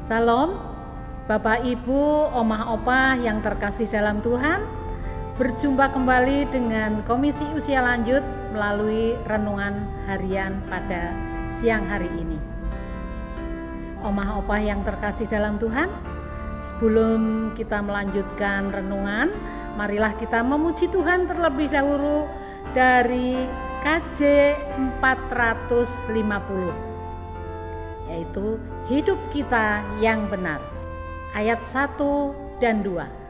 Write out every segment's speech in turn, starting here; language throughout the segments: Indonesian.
Salam, Bapak Ibu, Omah Opah yang terkasih dalam Tuhan. Berjumpa kembali dengan Komisi Usia Lanjut melalui renungan harian pada siang hari ini. Omah Opah yang terkasih dalam Tuhan, sebelum kita melanjutkan renungan, marilah kita memuji Tuhan terlebih dahulu dari KJ 450, yaitu hidup kita yang benar, ayat 1 dan 2.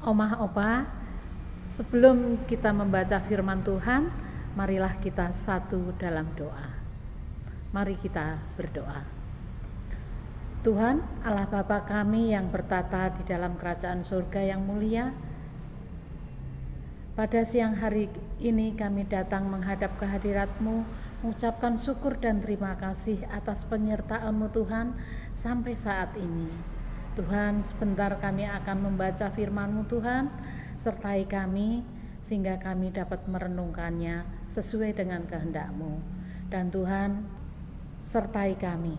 Omah Opah, sebelum kita membaca firman Tuhan, marilah kita satu dalam doa. Mari kita berdoa. Tuhan, Allah Bapa kami yang bertata di dalam kerajaan surga yang mulia, pada siang hari ini kami datang menghadap kehadirat-Mu, mengucapkan syukur dan terima kasih atas penyertaan-Mu Tuhan sampai saat ini. Tuhan, sebentar kami akan membaca firman-Mu Tuhan, sertai kami sehingga kami dapat merenungkannya sesuai dengan kehendak-Mu. Dan Tuhan, sertai kami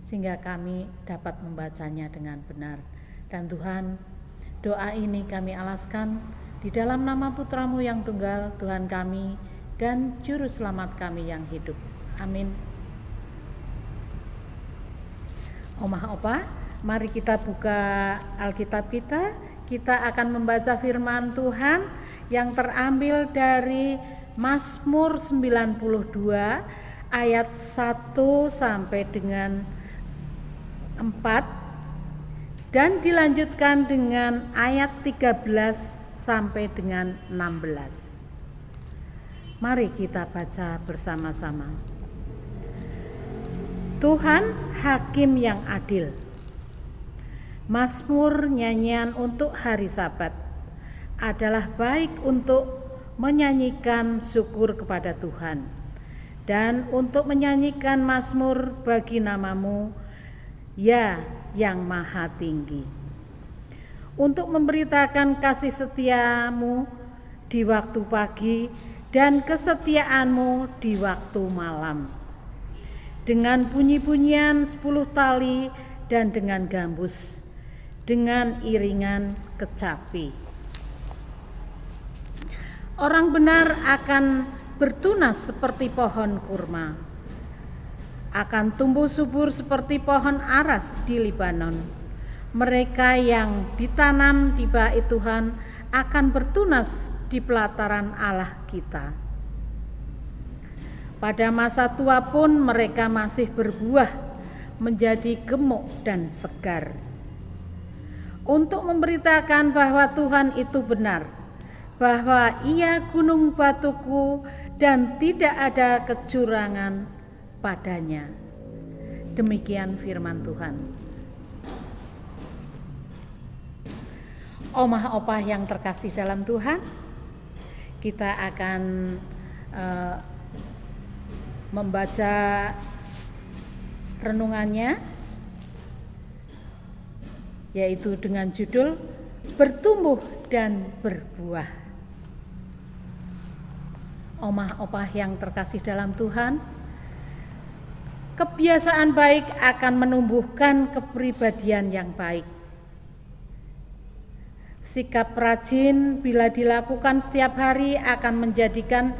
sehingga kami dapat membacanya dengan benar. Dan Tuhan, doa ini kami alaskan di dalam nama Putra-Mu yang tunggal, Tuhan kami dan Juru Selamat kami yang hidup. Amin. Omah Opah, mari kita buka Alkitab kita. Kita akan membaca firman Tuhan yang terambil dari Mazmur 92 ayat 1 sampai dengan 4 dan dilanjutkan dengan ayat 13 sampai dengan 16. Mari kita baca bersama-sama. Tuhan hakim yang adil. Mazmur nyanyian untuk hari Sabat adalah baik untuk menyanyikan syukur kepada Tuhan dan untuk menyanyikan mazmur bagi nama-Mu, ya yang maha tinggi, untuk memberitakan kasih setia-Mu di waktu pagi dan kesetiaan-Mu di waktu malam, dengan bunyi-bunyian 10 tali dan dengan gambus, dengan iringan kecapi. Orang benar akan bertunas seperti pohon kurma, akan tumbuh subur seperti pohon aras di Libanon. Mereka yang ditanam di bait Tuhan akan bertunas di pelataran Allah kita. Pada masa tua pun mereka masih berbuah, menjadi gemuk dan segar, untuk memberitakan bahwa Tuhan itu benar, bahwa Ia gunung batuku dan tidak ada kecurangan padanya. Demikian firman Tuhan. Omah Opah yang terkasih dalam Tuhan, kita akan membaca renungannya, yaitu dengan judul Bertumbuh dan Berbuah. Omah opah yang terkasih dalam Tuhan, kebiasaan baik akan menumbuhkan kepribadian yang baik. Sikap rajin bila dilakukan setiap hari akan menjadikan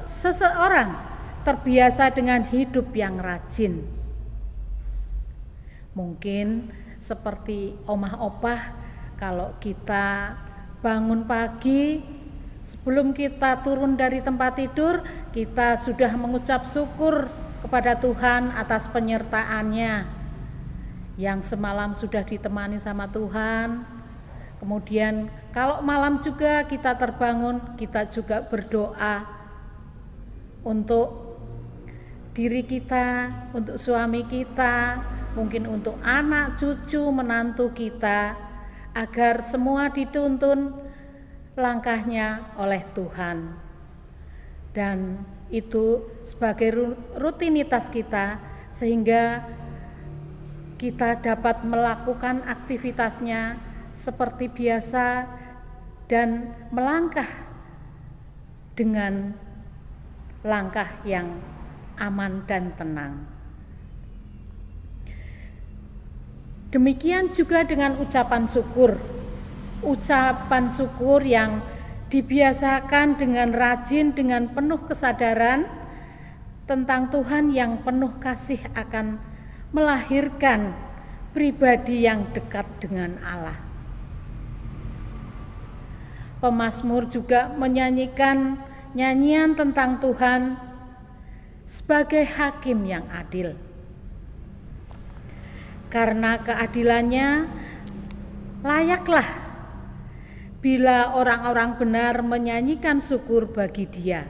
seseorang terbiasa dengan hidup yang rajin. Mungkin seperti omah opah, kalau kita bangun pagi, sebelum kita turun dari tempat tidur, kita sudah mengucap syukur kepada Tuhan atas penyertaannya yang semalam sudah ditemani sama Tuhan. Kemudian kalau malam juga kita terbangun, kita juga berdoa untuk diri kita, untuk suami kita, mungkin untuk anak, cucu, menantu kita, agar semua dituntun langkahnya oleh Tuhan. Dan itu sebagai rutinitas kita, sehingga kita dapat melakukan aktivitasnya seperti biasa dan melangkah dengan langkah yang aman dan tenang. Demikian juga dengan ucapan syukur. Ucapan syukur yang dibiasakan dengan rajin, dengan penuh kesadaran tentang Tuhan yang penuh kasih akan melahirkan pribadi yang dekat dengan Allah. Pemazmur juga menyanyikan nyanyian tentang Tuhan sebagai hakim yang adil. Karena keadilannya, layaklah bila orang-orang benar menyanyikan syukur bagi Dia.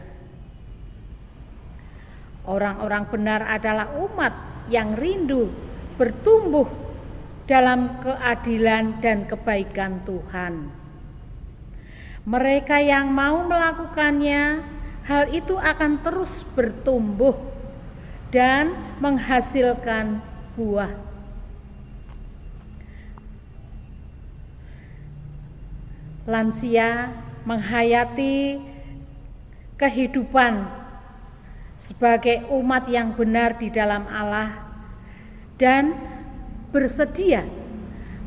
Orang-orang benar adalah umat yang rindu bertumbuh dalam keadilan dan kebaikan Tuhan. Mereka yang mau melakukannya, hal itu akan terus bertumbuh dan menghasilkan buah. Lansia menghayati kehidupan sebagai umat yang benar di dalam Allah dan bersedia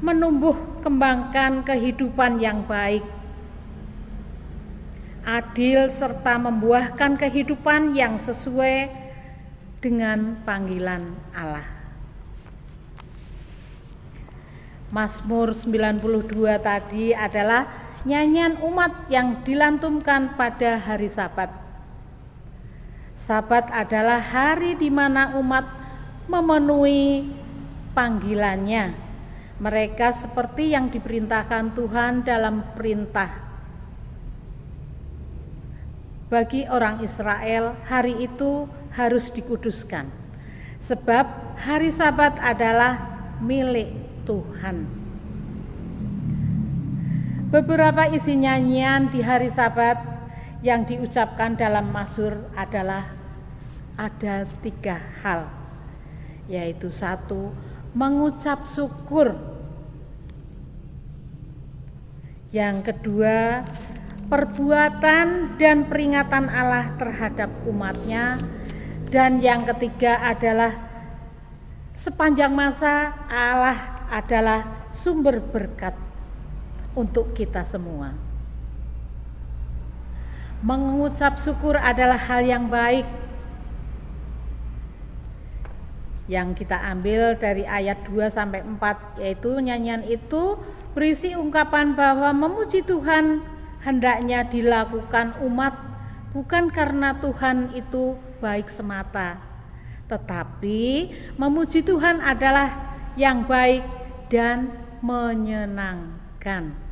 menumbuh kembangkan kehidupan yang baik, adil, serta membuahkan kehidupan yang sesuai dengan panggilan Allah. Mazmur 92 tadi adalah nyanyian umat yang dilantunkan pada hari Sabat. Sabat adalah hari di mana umat memenuhi panggilannya. Mereka seperti yang diperintahkan Tuhan dalam perintah. Bagi orang Israel, hari itu harus dikuduskan, sebab hari Sabat adalah milik Tuhan. Beberapa isi nyanyian di hari Sabat yang diucapkan dalam mazmur adalah ada 3 hal, yaitu 1, mengucap syukur. Yang kedua, perbuatan dan peringatan Allah terhadap umatnya. Dan yang ketiga adalah sepanjang masa Allah adalah sumber berkat untuk kita semua. Mengucap syukur adalah hal yang baik yang kita ambil dari ayat 2-4, yaitu nyanyian itu berisi ungkapan bahwa memuji Tuhan hendaknya dilakukan umat bukan karena Tuhan itu baik semata, tetapi memuji Tuhan adalah yang baik dan menyenangkan.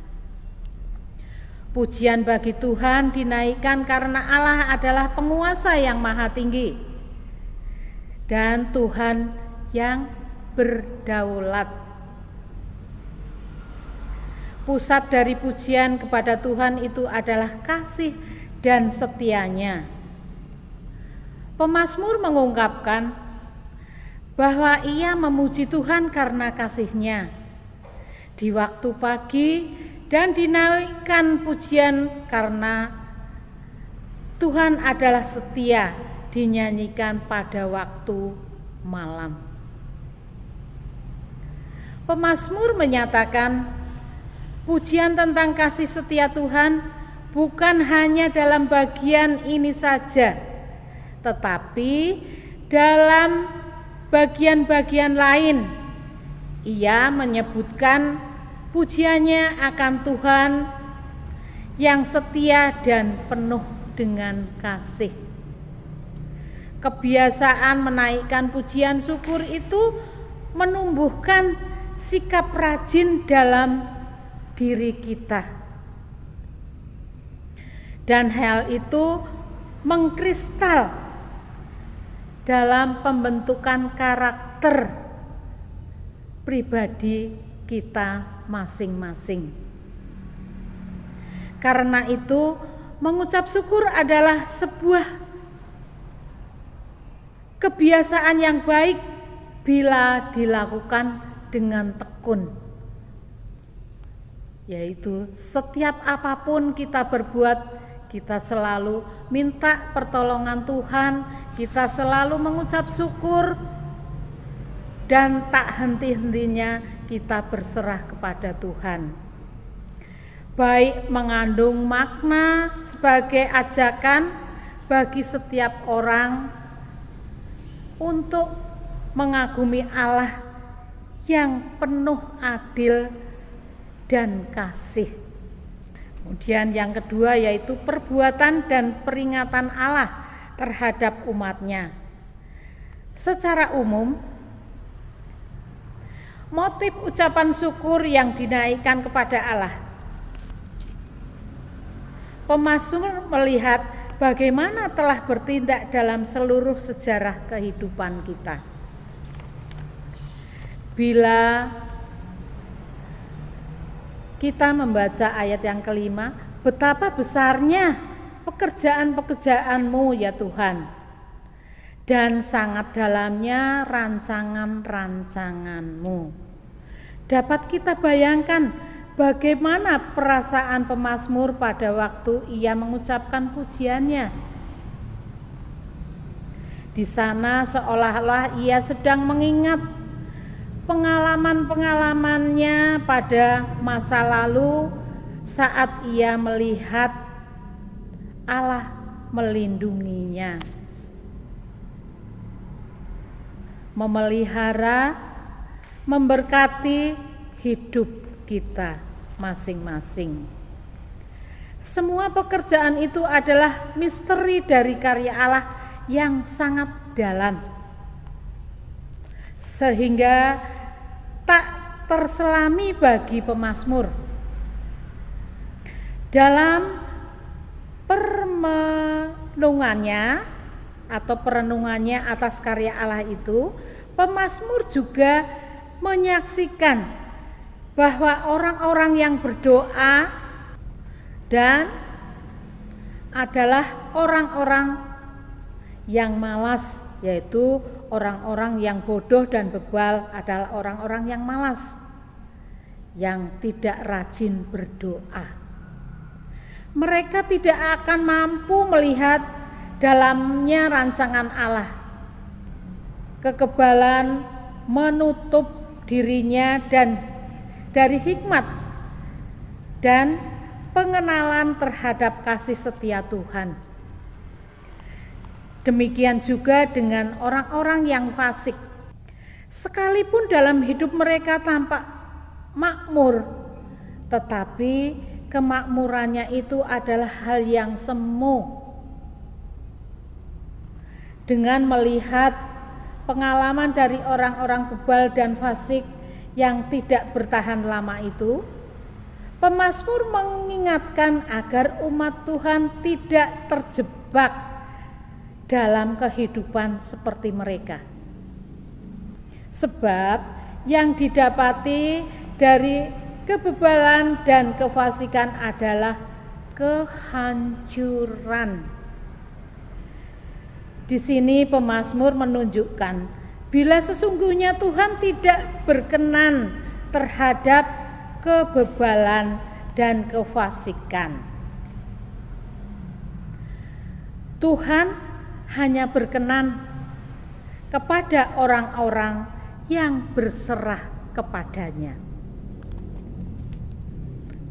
Pujian bagi Tuhan dinaikkan karena Allah adalah penguasa yang maha tinggi dan Tuhan yang berdaulat. Pusat dari pujian kepada Tuhan itu adalah kasih dan setianya. Pemazmur mengungkapkan bahwa ia memuji Tuhan karena kasih-Nya di waktu pagi dan dinaikkan pujian karena Tuhan adalah setia, dinyanyikan pada waktu malam. Pemazmur menyatakan pujian tentang kasih setia Tuhan bukan hanya dalam bagian ini saja, tetapi dalam bagian-bagian lain. Ia menyebutkan pujiannya akan Tuhan yang setia dan penuh dengan kasih. Kebiasaan menaikkan pujian syukur itu menumbuhkan sikap rajin dalam diri kita. Dan hal itu mengkristal dalam pembentukan karakter pribadi kita masing-masing. Karena itu, mengucap syukur adalah sebuah kebiasaan yang baik bila dilakukan dengan tekun. Yaitu setiap apapun kita berbuat, kita selalu minta pertolongan Tuhan, kita selalu mengucap syukur, dan tak henti-hentinya kita berserah kepada Tuhan. Baik mengandung makna sebagai ajakan bagi setiap orang untuk mengagumi Allah yang penuh adil dan kasih. Kemudian yang kedua yaitu perbuatan dan peringatan Allah terhadap umat-Nya. Secara umum, motif ucapan syukur yang dinaikkan kepada Allah. Pemazmur melihat bagaimana telah bertindak dalam seluruh sejarah kehidupan kita. Bila kita membaca ayat yang kelima, betapa besarnya pekerjaan-pekerjaan-Mu ya Tuhan, dan sangat dalamnya rancangan-rancangan-Mu. Dapat kita bayangkan bagaimana perasaan pemazmur pada waktu ia mengucapkan pujiannya. Di sana seolah-olah ia sedang mengingat pengalaman-pengalamannya pada masa lalu saat ia melihat Allah melindunginya, memelihara, memberkati hidup kita masing-masing. Semua pekerjaan itu adalah misteri dari karya Allah yang sangat dalam, sehingga tak terselami bagi pemazmur. Dalam perenungannya atas karya Allah itu, pemazmur juga menyaksikan bahwa orang-orang yang berdoa dan adalah orang-orang yang malas, yaitu orang-orang yang bodoh dan bebal adalah orang-orang yang malas, yang tidak rajin berdoa. Mereka tidak akan mampu melihat dalamnya rancangan Allah. Kekebalan menutup dirinya dan dari hikmat dan pengenalan terhadap kasih setia Tuhan. Demikian juga dengan orang-orang yang fasik. Sekalipun dalam hidup mereka tampak makmur, tetapi kemakmurannya itu adalah hal yang semu. Dengan melihat pengalaman dari orang-orang bebal dan fasik yang tidak bertahan lama itu, pemazmur mengingatkan agar umat Tuhan tidak terjebak dalam kehidupan seperti mereka. Sebab yang didapati dari kebebalan dan kefasikan adalah kehancuran. Di sini pemazmur menunjukkan bila sesungguhnya Tuhan tidak berkenan terhadap kebebalan dan kefasikan. Tuhan hanya berkenan kepada orang-orang yang berserah kepadanya.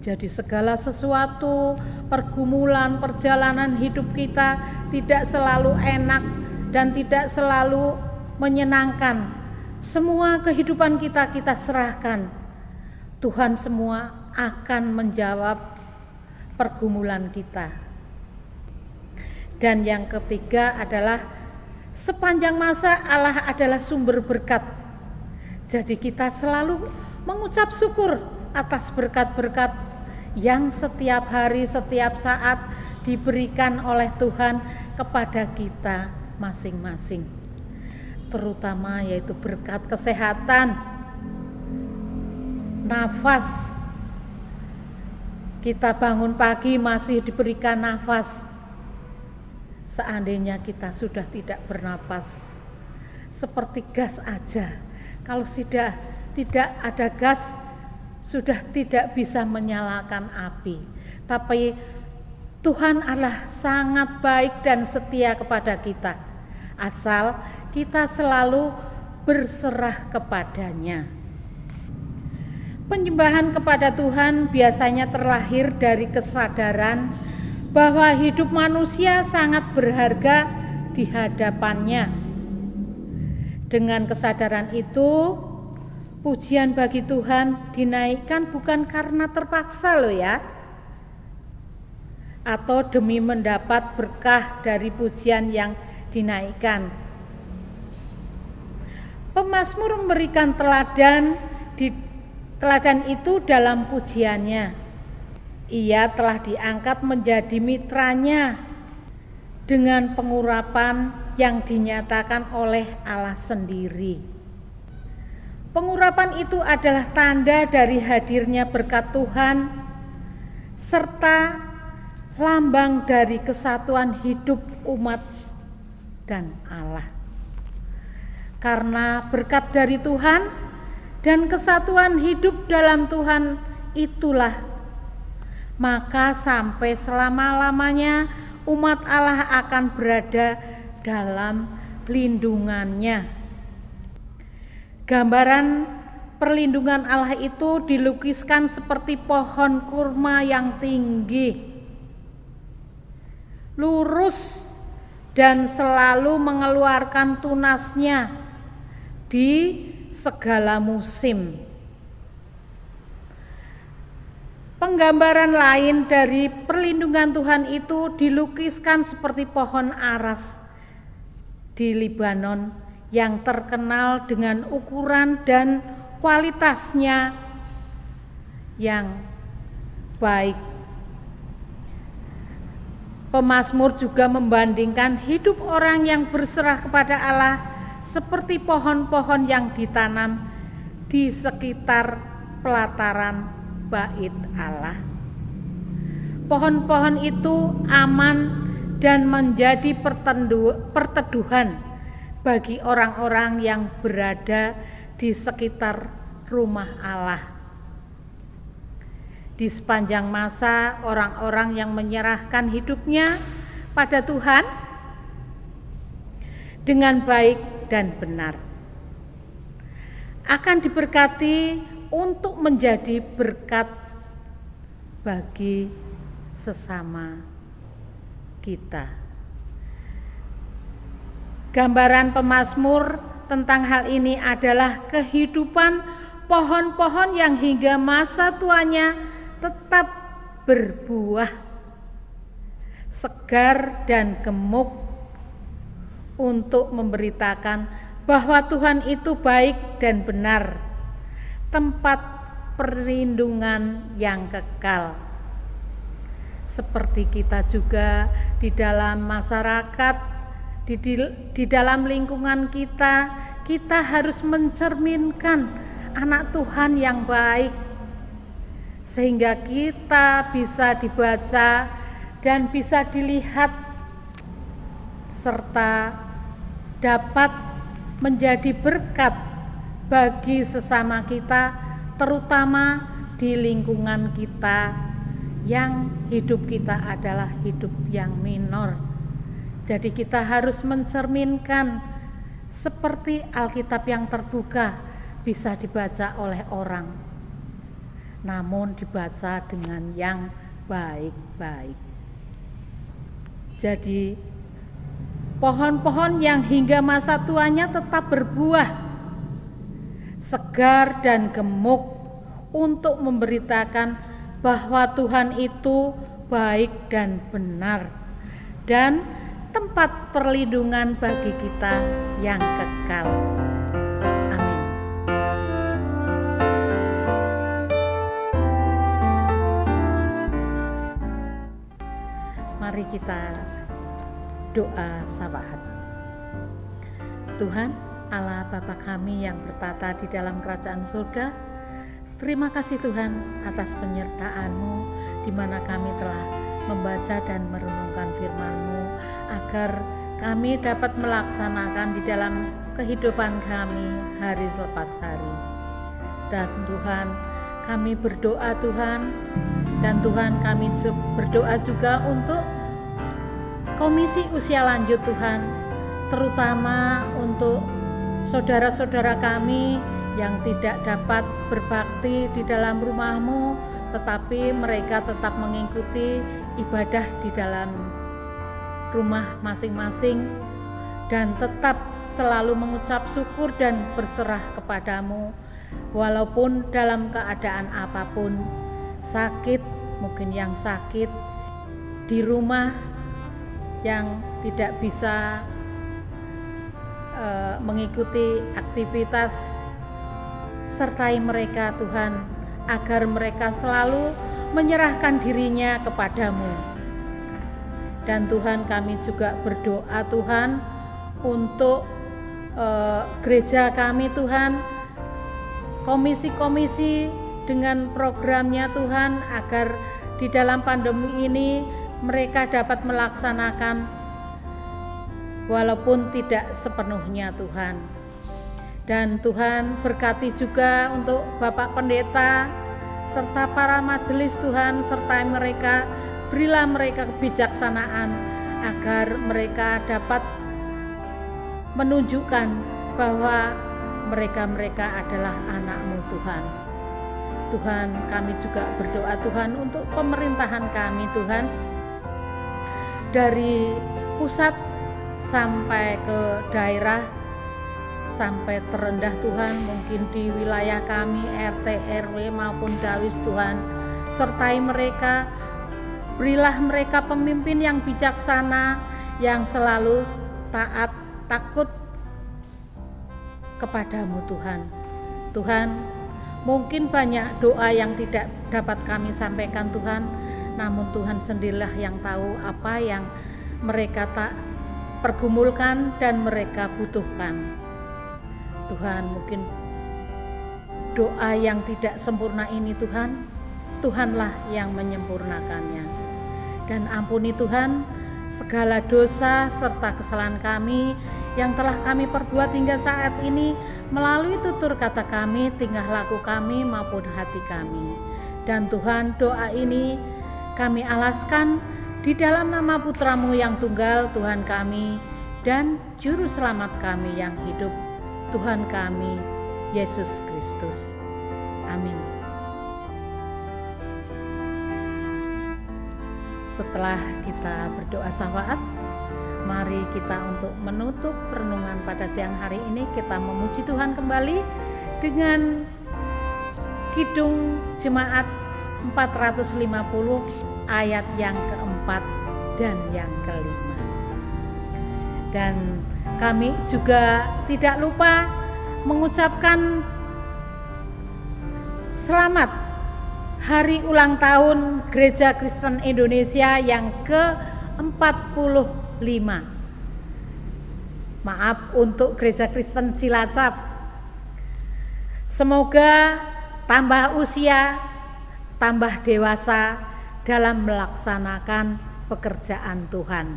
Jadi segala sesuatu, pergumulan, perjalanan hidup kita tidak selalu enak dan tidak selalu menyenangkan. Semua kehidupan kita serahkan. Tuhan semua akan menjawab pergumulan kita. Dan yang ketiga adalah sepanjang masa Allah adalah sumber berkat. Jadi kita selalu mengucap syukur atas berkat-berkat yang setiap hari, setiap saat diberikan oleh Tuhan kepada kita masing-masing. Terutama yaitu berkat kesehatan, nafas. Kita bangun pagi masih diberikan nafas. Seandainya kita sudah tidak bernapas, seperti gas aja. Kalau sudah tidak ada gas, sudah tidak bisa menyalakan api. Tapi Tuhan Allah sangat baik dan setia kepada kita, asal kita selalu berserah kepadanya. Penyembahan kepada Tuhan biasanya terlahir dari kesadaran bahwa hidup manusia sangat berharga di hadapannya. Dengan kesadaran itu, pujian bagi Tuhan dinaikkan bukan karena terpaksa loh ya, atau demi mendapat berkah dari pujian yang dinaikkan. Pemazmur memberikan teladan itu dalam pujiannya. Ia telah diangkat menjadi mitranya dengan pengurapan yang dinyatakan oleh Allah sendiri. Pengurapan itu adalah tanda dari hadirnya berkat Tuhan serta lambang dari kesatuan hidup umat dan Allah. Karena berkat dari Tuhan dan kesatuan hidup dalam Tuhan itulah, maka sampai selama-lamanya umat Allah akan berada dalam lindungannya. Gambaran perlindungan Allah itu dilukiskan seperti pohon kurma yang tinggi, lurus dan selalu mengeluarkan tunasnya di segala musim. Penggambaran lain dari perlindungan Tuhan itu dilukiskan seperti pohon aras di Libanon yang terkenal dengan ukuran dan kualitasnya yang baik. Pemazmur juga membandingkan hidup orang yang berserah kepada Allah seperti pohon-pohon yang ditanam di sekitar pelataran bait Allah. Pohon-pohon itu aman dan menjadi perteduhan bagi orang-orang yang berada di sekitar rumah Allah. Di sepanjang masa, orang-orang yang menyerahkan hidupnya pada Tuhan dengan baik dan benar akan diberkati untuk menjadi berkat bagi sesama kita. Gambaran pemazmur tentang hal ini adalah kehidupan pohon-pohon yang hingga masa tuanya tetap berbuah segar dan gemuk untuk memberitakan bahwa Tuhan itu baik dan benar, tempat perlindungan yang kekal. Seperti kita juga di dalam masyarakat, di dalam lingkungan kita harus mencerminkan anak Tuhan yang baik, sehingga kita bisa dibaca dan bisa dilihat serta dapat menjadi berkat bagi sesama kita, terutama di lingkungan kita yang hidup kita adalah hidup yang minor. Jadi kita harus mencerminkan seperti Alkitab yang terbuka, bisa dibaca oleh orang, namun dibaca dengan yang baik-baik. Jadi pohon-pohon yang hingga masa tuanya tetap berbuah, segar dan gemuk, untuk memberitakan bahwa Tuhan itu baik dan benar, dan tempat perlindungan bagi kita yang kekal. Amin. Mari kita doa syafaat. Tuhan Allah Bapa kami yang bertata di dalam kerajaan surga, terima kasih Tuhan atas penyertaan-Mu di mana kami telah membaca dan merenungkan firman-Mu, agar kami dapat melaksanakan di dalam kehidupan kami hari selepas hari. Dan Tuhan, kami berdoa Tuhan, dan Tuhan kami berdoa juga untuk Komisi Usia Lanjut Tuhan, terutama untuk saudara-saudara kami yang tidak dapat berbakti di dalam rumah-Mu, tetapi mereka tetap mengikuti ibadah di dalam rumah masing-masing dan tetap selalu mengucap syukur dan berserah kepadamu, walaupun dalam keadaan apapun, sakit, mungkin yang sakit di rumah, yang tidak bisa mengikuti aktivitas, sertai mereka Tuhan, agar mereka selalu menyerahkan dirinya kepadamu. Dan Tuhan, kami juga berdoa Tuhan untuk gereja kami Tuhan, komisi-komisi dengan programnya Tuhan, agar di dalam pandemi ini mereka dapat melaksanakan walaupun tidak sepenuhnya Tuhan. Dan Tuhan berkati juga untuk Bapak Pendeta serta para majelis Tuhan, sertai mereka, berilah mereka kebijaksanaan agar mereka dapat menunjukkan bahwa mereka adalah anak-Mu Tuhan. Tuhan, kami juga berdoa Tuhan untuk pemerintahan kami Tuhan, dari pusat sampai ke daerah, sampai terendah Tuhan, mungkin di wilayah kami RT, RW maupun Dawis Tuhan, sertai mereka, berilah mereka pemimpin yang bijaksana, yang selalu taat, takut kepadamu Tuhan. Tuhan, mungkin banyak doa yang tidak dapat kami sampaikan Tuhan, namun Tuhan sendirilah yang tahu apa yang mereka tak pergumulkan dan mereka butuhkan. Tuhan, mungkin doa yang tidak sempurna ini Tuhan, Tuhanlah yang menyempurnakannya. Dan ampuni Tuhan segala dosa serta kesalahan kami yang telah kami perbuat hingga saat ini, melalui tutur kata kami, tingkah laku kami maupun hati kami. Dan Tuhan, doa ini kami alaskan di dalam nama Putra-Mu yang tunggal, Tuhan kami dan Juru Selamat kami yang hidup, Tuhan kami, Yesus Kristus. Amin. Setelah kita berdoa syafaat, mari kita untuk menutup renungan pada siang hari ini, kita memuji Tuhan kembali dengan Kidung Jemaat 450 ayat yang keempat dan yang kelima. Dan kami juga tidak lupa mengucapkan selamat hari ulang tahun Gereja Kristen Indonesia yang ke-45. Maaf untuk Gereja Kristen Cilacap. Semoga tambah usia, tambah dewasa dalam melaksanakan pekerjaan Tuhan.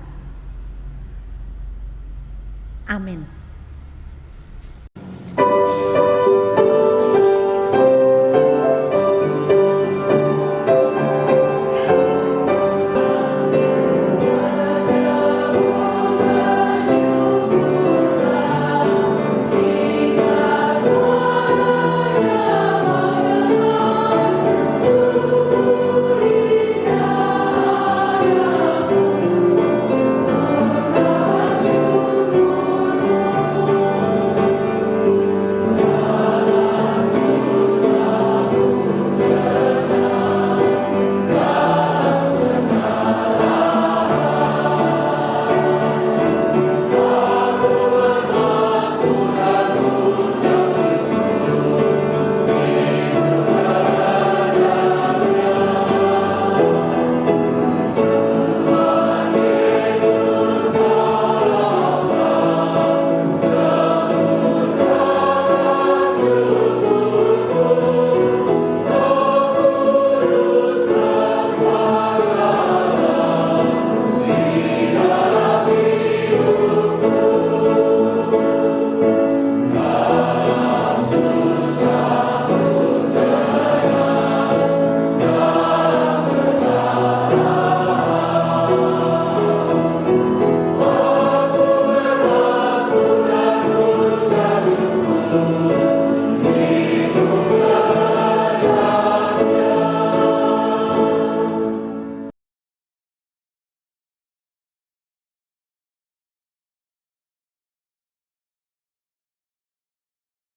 Amin.